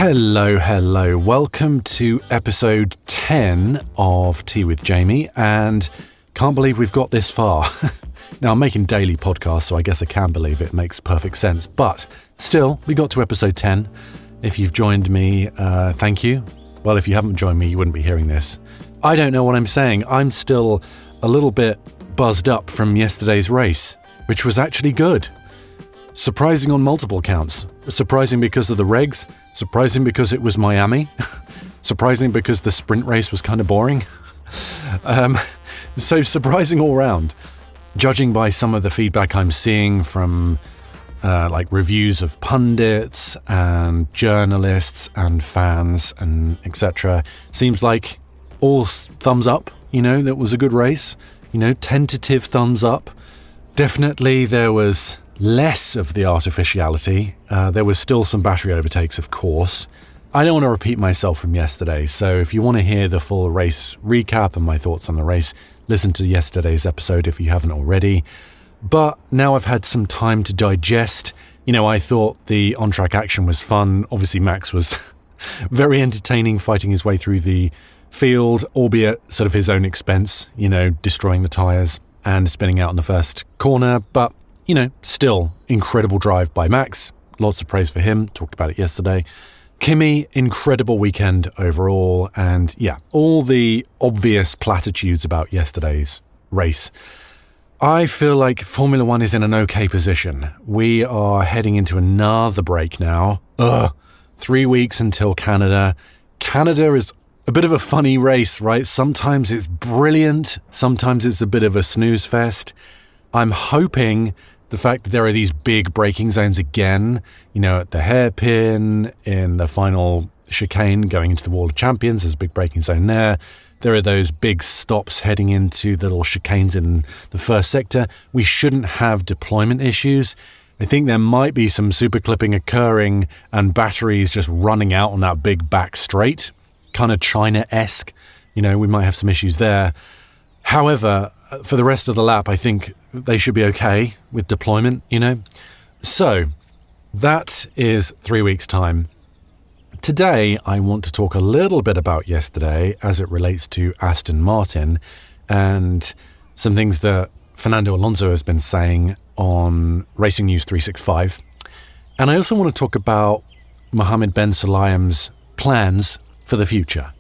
Hello. Welcome to episode 10 of Tea with Jamie, and can't believe we've got this far. Now, I'm making daily podcasts, so I guess I can believe it makes perfect sense, but still, we got to episode 10. If you've joined me, thank you. Well, if you haven't joined me, you wouldn't be hearing this. I don't know what I'm saying. I'm still a little bit buzzed up from yesterday's race, which was actually good. Surprising on multiple counts. Surprising because of the regs. Surprising because it was Miami. Surprising because the sprint race was kind of boring. So surprising all round. Judging by some of the feedback I'm seeing from like reviews of pundits and journalists and fans and etc. Seems like all thumbs up, that was a good race. Tentative thumbs up. Definitely there was less of the artificiality. There was still some battery overtakes, of course. I don't want to repeat myself from yesterday, so if you want to hear the full race recap and my thoughts on the race, listen to yesterday's episode if you haven't already. But now I've had some time to digest. I thought the on-track action was fun. Obviously, Max was very entertaining fighting his way through the field, albeit sort of his own expense, destroying the tyres and spinning out in the first corner. But still incredible drive by Max. Lots of praise for him. Talked about it yesterday. Kimi, incredible weekend overall. And yeah, all the obvious platitudes about yesterday's race. I feel like Formula One is in an okay position. We are heading into another break now. 3 weeks until Canada. Canada is a bit of a funny race, right? Sometimes it's brilliant. Sometimes it's a bit of a snooze fest. I'm hoping the fact that there are these big braking zones again, at the hairpin, in the final chicane going into the Wall of Champions, there's a big braking zone there. There are those big stops heading into the little chicanes in the first sector. We shouldn't have deployment issues. I think there might be some super clipping occurring and batteries just running out on that big back straight, kind of China-esque. We might have some issues there. However, for the rest of the lap, I think they should be okay with deployment, So, that is 3 weeks' time. Today, I want to talk a little bit about yesterday as it relates to Aston Martin and some things that Fernando Alonso has been saying on Racing News 365. And I also want to talk about Mohammed Ben Sulayem's plans for the future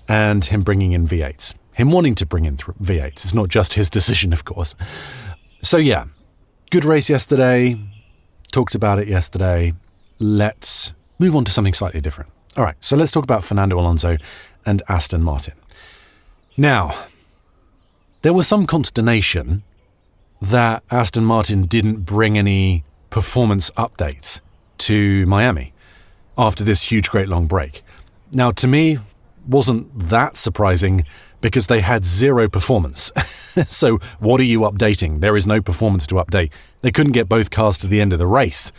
and him bringing in V8's. Him wanting to bring in V8's. It's not just his decision, of course. So yeah, good race yesterday. Talked about it yesterday. Let's move on to something slightly different. All right, so let's talk about Fernando Alonso and Aston Martin. Now, there was some consternation that Aston Martin didn't bring any performance updates to Miami after this huge, great long break. Now, to me, wasn't that surprising because they had zero performance. So what are you updating? There is no performance to update. They couldn't get both cars to the end of the race.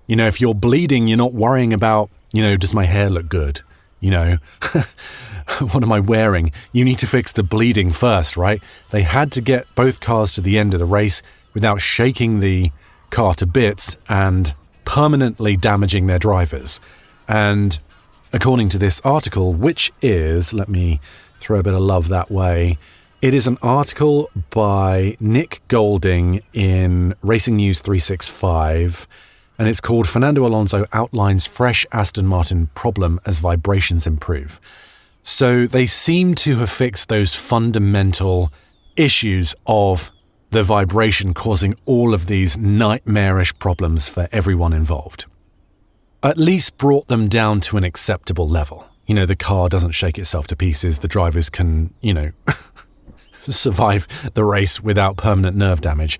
If you're bleeding, you're not worrying about, does my hair look good? What am I wearing? You need to fix the bleeding first, right? They had to get both cars to the end of the race without shaking the car to bits and permanently damaging their drivers. And according to this article, which is, let me throw a bit of love that way, it is an article by Nick Golding in Racing News 365, and it's called Fernando Alonso Outlines Fresh Aston Martin Problem as Vibrations Improve. So they seem to have fixed those fundamental issues of the vibration causing all of these nightmarish problems for everyone involved. At least brought them down to an acceptable level. The car doesn't shake itself to pieces. The drivers can, survive the race without permanent nerve damage.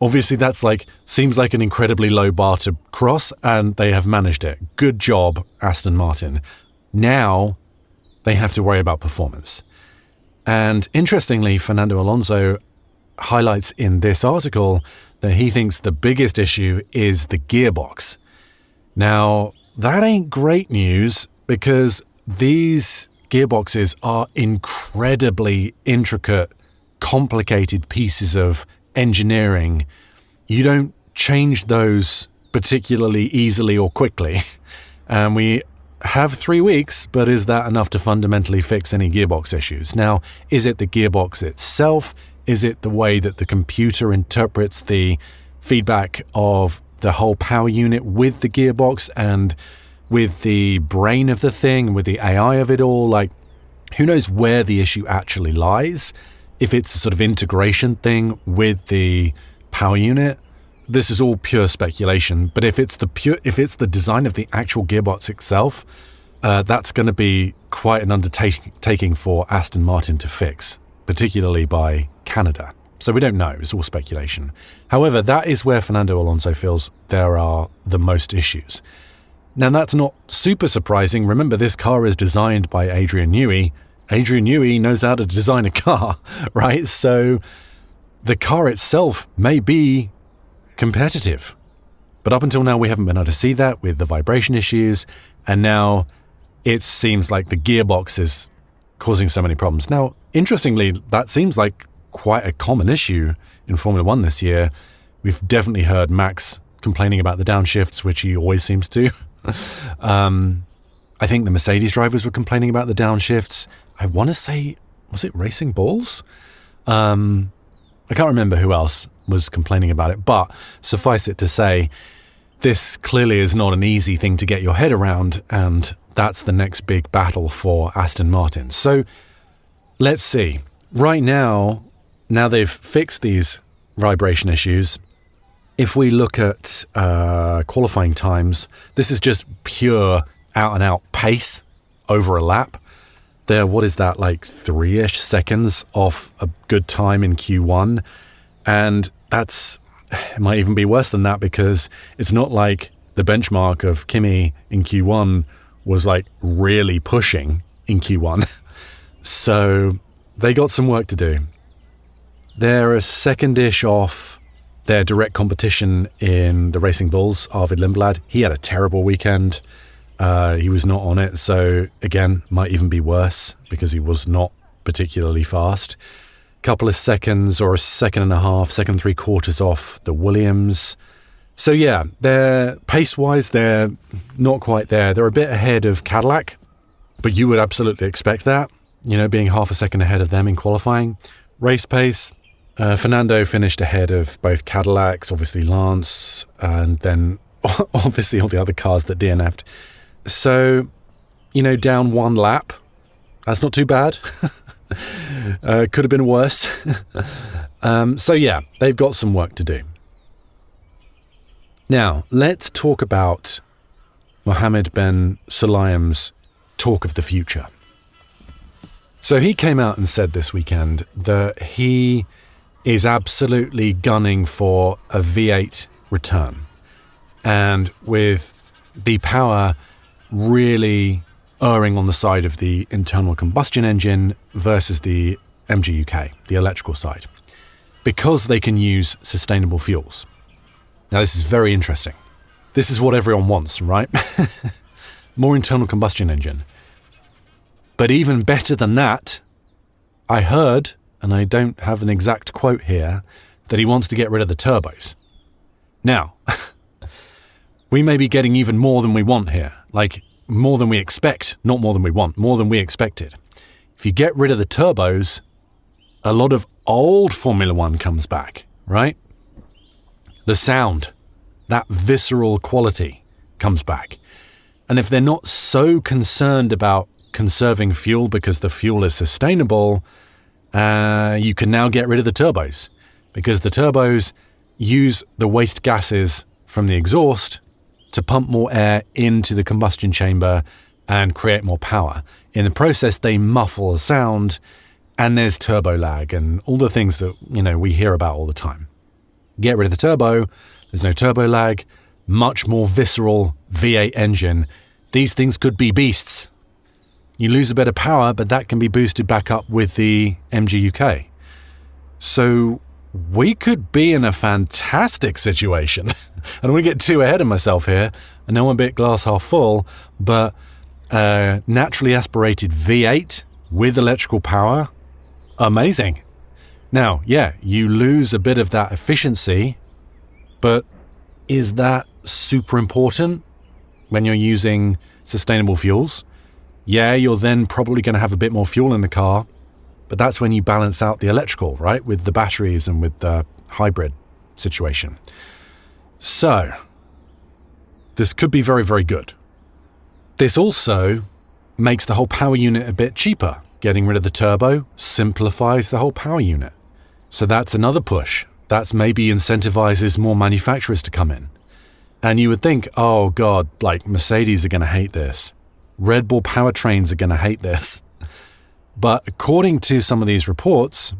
Obviously, that's seems like an incredibly low bar to cross, and they have managed it. Good job, Aston Martin. Now, they have to worry about performance. And interestingly, Fernando Alonso highlights in this article that he thinks the biggest issue is the gearbox. Now, that ain't great news because these gearboxes are incredibly intricate, complicated pieces of engineering. You don't change those particularly easily or quickly. And we have 3 weeks, but is that enough to fundamentally fix any gearbox issues? Now, is it the gearbox itself? Is it the way that the computer interprets the feedback of the whole power unit with the gearbox and with the brain of the thing, with the AI of it all? Like, who knows where the issue actually lies? If it's a sort of integration thing with the power unit, this is all pure speculation. But if it's the design of the actual gearbox itself, that's going to be quite an undertaking for Aston Martin to fix, particularly by Canada. So we don't know. It's all speculation. However, that is where Fernando Alonso feels there are the most issues. Now, that's not super surprising. Remember, this car is designed by Adrian Newey. Adrian Newey knows how to design a car, right? So the car itself may be competitive. But up until now, we haven't been able to see that with the vibration issues. And now it seems like the gearbox is causing so many problems. Now, interestingly, that seems like quite a common issue in Formula One this year. We've definitely heard Max complaining about the downshifts, which he always seems to. I think the Mercedes drivers were complaining about the downshifts. I want to say, was it Racing Bulls? I can't remember who else was complaining about it, but suffice it to say, this clearly is not an easy thing to get your head around, and that's the next big battle for Aston Martin. So let's see. Right now they've fixed these vibration issues. If we look at qualifying times, this is just pure out-and-out pace over a lap. They're, what is that, like 3-ish seconds off a good time in Q1. And it might even be worse than that, because it's not like the benchmark of Kimi in Q1 was like really pushing in Q1. So they got some work to do. They're a second-ish off their direct competition in the Racing Bulls, Arvid Lindblad. He had a terrible weekend. He was not on it, so again, might even be worse because he was not particularly fast. Couple of seconds or a second and a half, second 3/4 off the Williams. So yeah, they're pace-wise, they're not quite there. They're a bit ahead of Cadillac, but you would absolutely expect that, being half a second ahead of them in qualifying. Race pace, Fernando finished ahead of both Cadillacs, obviously Lance, and then obviously all the other cars that DNF'd. So, down one lap. That's not too bad. Could have been worse. So yeah, they've got some work to do. Now, let's talk about Mohammed Ben Sulayem's talk of the future. So he came out and said this weekend that he is absolutely gunning for a V8 return. And with the power really erring on the side of the internal combustion engine versus the MGUK, the electrical side, because they can use sustainable fuels. Now, this is very interesting. This is what everyone wants, right? More internal combustion engine. But even better than that, I heard, and I don't have an exact quote here, that he wants to get rid of the turbos. Now, we may be getting even more than we want here. Like, more than we expect, not more than we want, more than we expected. If you get rid of the turbos, a lot of old Formula One comes back, right? The sound, that visceral quality comes back. And if they're not so concerned about conserving fuel because the fuel is sustainable, you can now get rid of the turbos, because the turbos use the waste gases from the exhaust to pump more air into the combustion chamber and create more power. In the process, they muffle the sound, and there's turbo lag and all the things that, we hear about all the time. Get rid of the turbo, there's no turbo lag, much more visceral V8 engine. These things could be beasts. You lose a bit of power, but that can be boosted back up with the MGUK. So we could be in a fantastic situation. I don't want to get too ahead of myself here. I know I'm a bit glass half full, but naturally aspirated V8 with electrical power, amazing. Now, yeah, you lose a bit of that efficiency, but is that super important? when you're using sustainable fuels. Yeah, you're then probably going to have a bit more fuel in the car, but that's when you balance out the electrical, right, with the batteries and with the hybrid situation. So, this could be very, very good. This also makes the whole power unit a bit cheaper. Getting rid of the turbo simplifies the whole power unit. So that's another push. That's maybe incentivizes more manufacturers to come in. And you would think, oh God, like Mercedes are going to hate this. Red Bull powertrains are going to hate this. But according to some of these reports,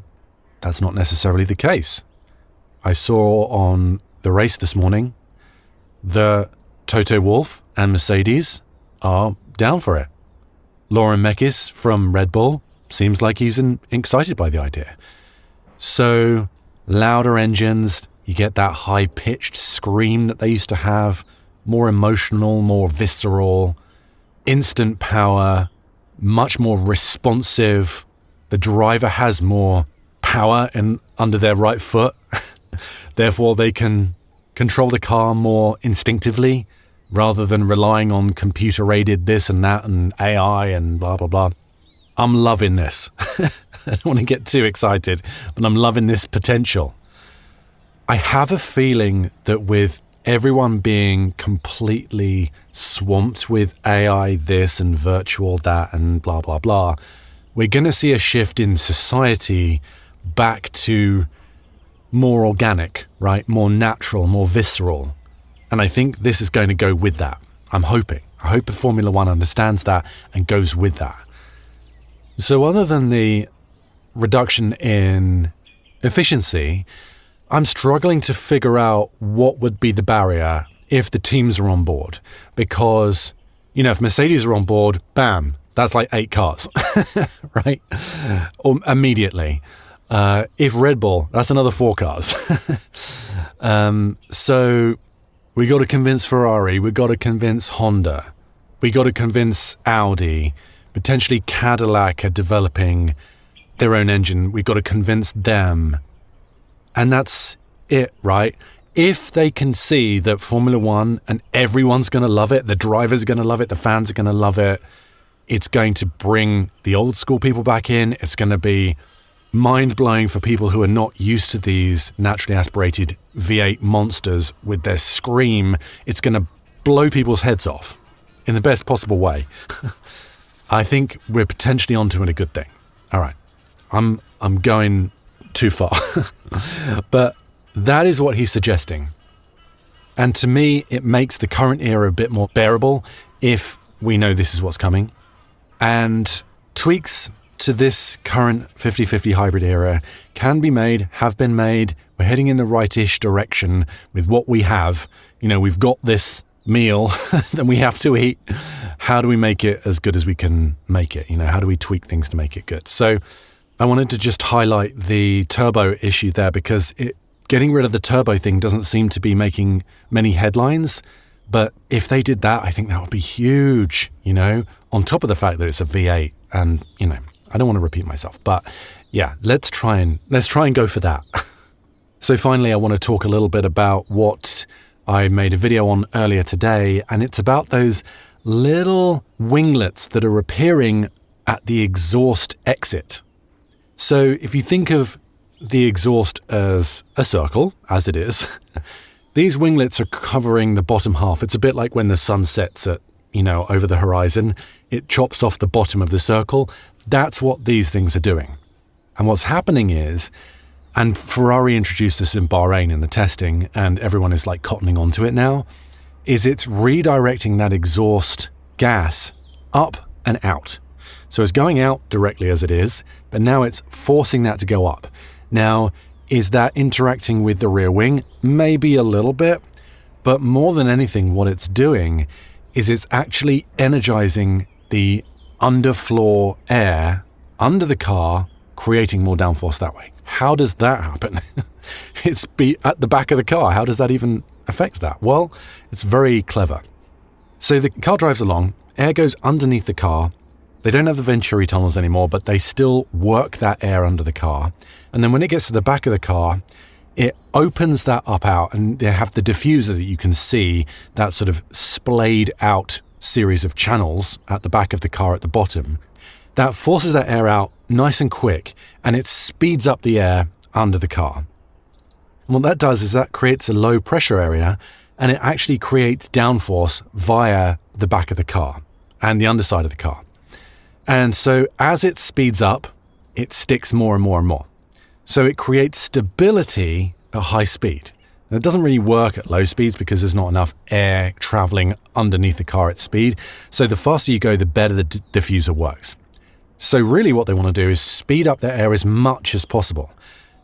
that's not necessarily the case. I saw on the race this morning, the Toto Wolff and Mercedes are down for it. Lauren Mekies from Red Bull seems like he's excited by the idea. So, louder engines, you get that high-pitched scream that they used to have, more emotional, more visceral, instant power, much more responsive. The driver has more power under their right foot. Therefore, they can control the car more instinctively rather than relying on computer-aided this and that and AI and blah, blah, blah. I'm loving this. I don't want to get too excited, but I'm loving this potential. I have a feeling that with everyone being completely swamped with AI this and virtual that and blah, blah, blah, we're going to see a shift in society back to more organic, right? More natural, more visceral. And I think this is going to go with that. I'm hoping. I hope Formula One understands that and goes with that. So other than the reduction in efficiency, I'm struggling to figure out what would be the barrier if the teams are on board. Because, if Mercedes are on board, bam, that's like 8 cars, right? Or immediately. If Red Bull, that's another 4 cars. So we got to convince Ferrari, we got to convince Honda, we got to convince Audi, potentially Cadillac are developing their own engine. We got to convince them. And that's it, right? If they can see that Formula One and everyone's going to love it, the drivers are going to love it, the fans are going to love it, it's going to bring the old school people back in. It's going to be mind-blowing for people who are not used to these naturally aspirated V8 monsters with their scream. It's going to blow people's heads off in the best possible way. I think we're potentially onto a good thing. All right, I'm going too far. But that is what he's suggesting. And to me, it makes the current era a bit more bearable if we know this is what's coming. And tweaks to this current 50-50 hybrid era can be made, have been made. We're heading in the right-ish direction with what we have. We've got this meal that we have to eat. How do we make it as good as we can make it? How do we tweak things to make it good? So I wanted to just highlight the turbo issue there because getting rid of the turbo thing doesn't seem to be making many headlines. But if they did that, I think that would be huge, on top of the fact that it's a V8. And, I don't want to repeat myself, but yeah, let's try and go for that. So finally, I want to talk a little bit about what I made a video on earlier today, and it's about those little winglets that are appearing at the exhaust exit. So if you think of the exhaust as a circle, as it is, these winglets are covering the bottom half. It's a bit like when the sun sets at, over the horizon, it chops off the bottom of the circle. That's what these things are doing. And what's happening is, and Ferrari introduced this in Bahrain in the testing, and everyone is like cottoning onto it now, is it's redirecting that exhaust gas up and out. So it's going out directly as it is, but now it's forcing that to go up. Now, is that interacting with the rear wing? Maybe a little bit, but more than anything, what it's doing is it's actually energizing the underfloor air under the car, creating more downforce that way. How does that happen? It's at the back of the car. How does that even affect that? Well, it's very clever. So the car drives along, air goes underneath the car. They don't have the Venturi tunnels anymore, but they still work that air under the car. And then when it gets to the back of the car, it opens that up out, and they have the diffuser that you can see, that sort of splayed out series of channels at the back of the car at the bottom. That forces that air out nice and quick, and it speeds up the air under the car. And what that does is that creates a low pressure area, and it actually creates downforce via the back of the car and the underside of the car. And so as it speeds up, it sticks more and more and more. So it creates stability at high speed. And it doesn't really work at low speeds because there's not enough air traveling underneath the car at speed. So the faster you go, the better the diffuser works. So really what they want to do is speed up that air as much as possible.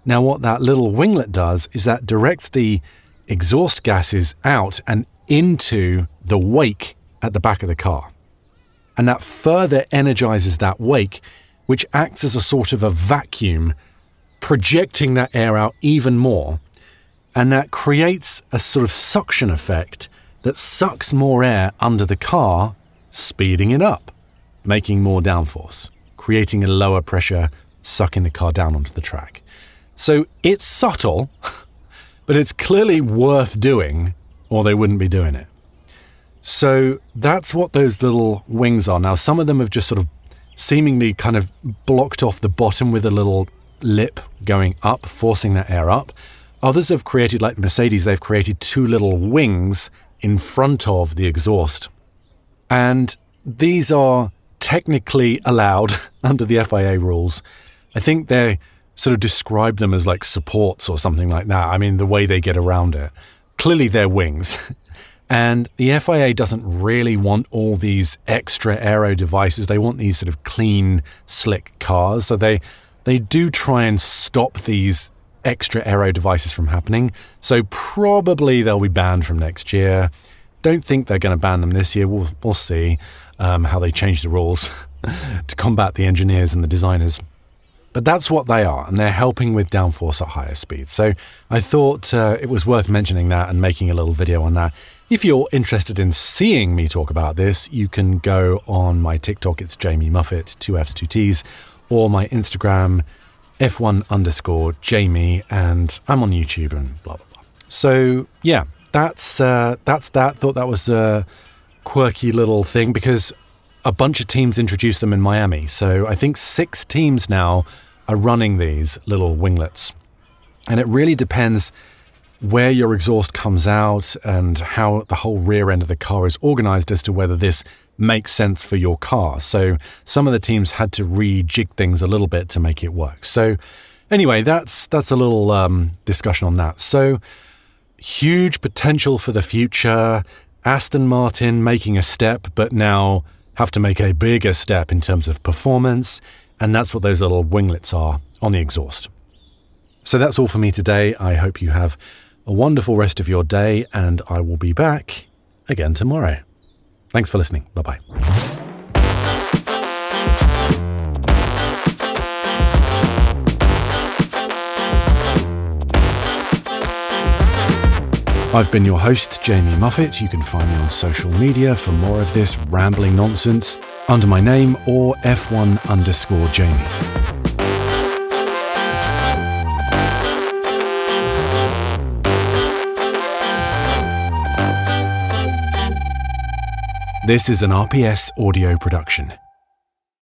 Now what that little winglet does is that directs the exhaust gases out and into the wake at the back of the car. And that further energizes that wake, which acts as a sort of a vacuum, projecting that air out even more. And that creates a sort of suction effect that sucks more air under the car, speeding it up, making more downforce, creating a lower pressure, sucking the car down onto the track. So it's subtle, but it's clearly worth doing, or they wouldn't be doing it. So that's what those little wings are. Now, some of them have just sort of seemingly kind of blocked off the bottom with a little lip going up, forcing that air up. Others have created, like the Mercedes, they've created two little wings in front of the exhaust. And these are technically allowed under the FIA rules. I think they sort of describe them as like supports or something like that. I mean, the way they get around it. Clearly they're wings. And the FIA doesn't really want all these extra aero devices. They want these sort of clean, slick cars. So they do try and stop these extra aero devices from happening. So probably they'll be banned from next year. Don't think they're going to ban them this year. We'll see how they change the rules to combat the engineers and the designers. But that's what they are, and they're helping with downforce at higher speeds. So I thought it was worth mentioning that and making a little video on that. If you're interested in seeing me talk about this, you can go on my TikTok, it's Jamie Muffet, 2 F's, 2 T's, or my Instagram, F1_Jamie, and I'm on YouTube and blah, blah, blah. So yeah, that's that. Thought that was a quirky little thing because a bunch of teams introduced them in Miami. So I think 6 teams now are running these little winglets. And it really depends where your exhaust comes out and how the whole rear end of the car is organized as to whether this makes sense for your car. So some of the teams had to rejig things a little bit to make it work. So anyway, that's a little discussion on that. So huge potential for the future. Aston Martin making a step, but now have to make a bigger step in terms of performance, and that's what those little winglets are on the exhaust. So that's all for me today. I hope you have a wonderful rest of your day, and I will be back again tomorrow. Thanks for listening. Bye-bye. I've been your host, Jamie Muffet. You can find me on social media for more of this rambling nonsense under my name or F1_Jamie. This is an RPS audio production.